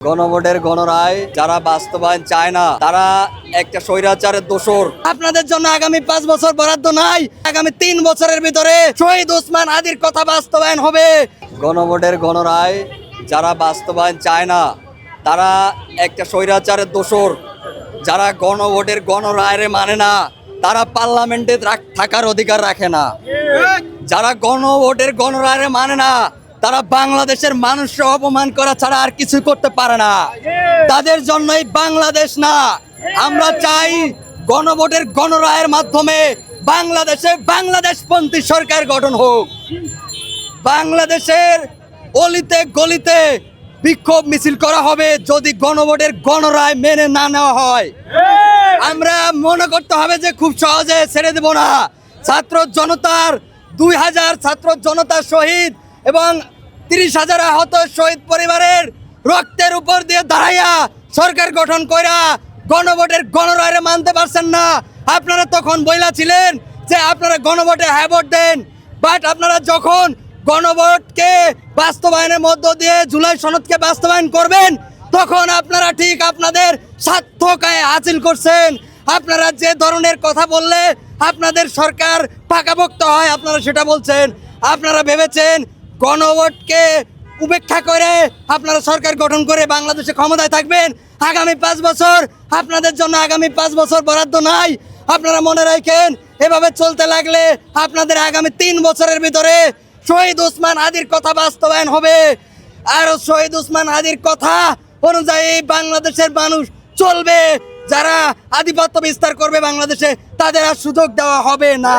গণভোটের গণরায় যারা বাস্তবায়ন চায় না তারা একটা স্বৈরাচারের দোসর। আপনাদের জন্য আগামী 5 বছর বরাদ্দ নাই, আগামী 3 বছরের ভিতরে শহীদ ওসমান হাদির কথা বাস্তবায়ন হবে। গণভোটের গণরায় যারা বাস্তবায়ন চায় না তারা একটা স্বৈরাচারের দোসর। যারা গণভোটের গণরায় মানে না তারা পার্লামেন্টে থাকার অধিকার রাখে না। যারা গণভোটের গণরায় মানে না তারা বাংলাদেশের মানুষকে অপমান করা ছাড়া আর কিছু করতে পারে না। তাদের জন্যই বাংলাদেশ না। আমরা চাই গণভোটের গণরায়ের মাধ্যমে বাংলাদেশে বাংলাদেশপন্থী সরকার গঠন হোক। বাংলাদেশের অলিতে গলিতে বিক্ষোভ মিছিল করা হবে যদি গণভোটের গণরায় মেনে না নেওয়া হয়। আমরা মনে করতে হবে যে খুব সহজে ছেড়ে দেব না। ছাত্র জনতার 2000 ছাত্র জনতা শহীদ এবং 30,000 আহত শহীদ পরিবারের রক্তের উপর দিয়ে দাঁড়াইয়া সরকার গঠন কইরা গণভোটের গণরায় মানতে পারছেন না। আপনারা তখন বইলা ছিলেন যে আপনারা গণভোটে হ্যাঁ ভোট দেন, বাট আপনারা যখন গণভোটকে বাস্তবায়নের মধ্য দিয়ে জুলাই সনদকে বাস্তবায়ন করবেন তখন আপনারা ঠিক আপনাদের স্বার্থকে হাসিল করছেন। আপনারা যে ধরনের কথা বললে আপনাদের সরকার পাকাপোক্ত হয় আপনারা সেটা বলছেন। আপনারা ভেবেছেন গণভোটকে উপেক্ষা করে আপনারা সরকার গঠন করে বাংলাদেশে ক্ষমতায় থাকবেন আগামী 5 বছর। আপনাদের জন্য আগামী 5 বছর বরাদ্দ নাই। আপনারা মনে রাখেন এভাবে চলতে লাগলে আপনাদের আগামী 3 বছরের ভিতরে শহীদ ওসমান হাদির কথা বাস্তবায়ন হবে। আর শহীদ ওসমান হাদির কথা অনুযায়ী বাংলাদেশের মানুষ চলবে। যারা আধিপত্য বিস্তার করবে বাংলাদেশে তাদের আর সুযোগ দেওয়া হবে না।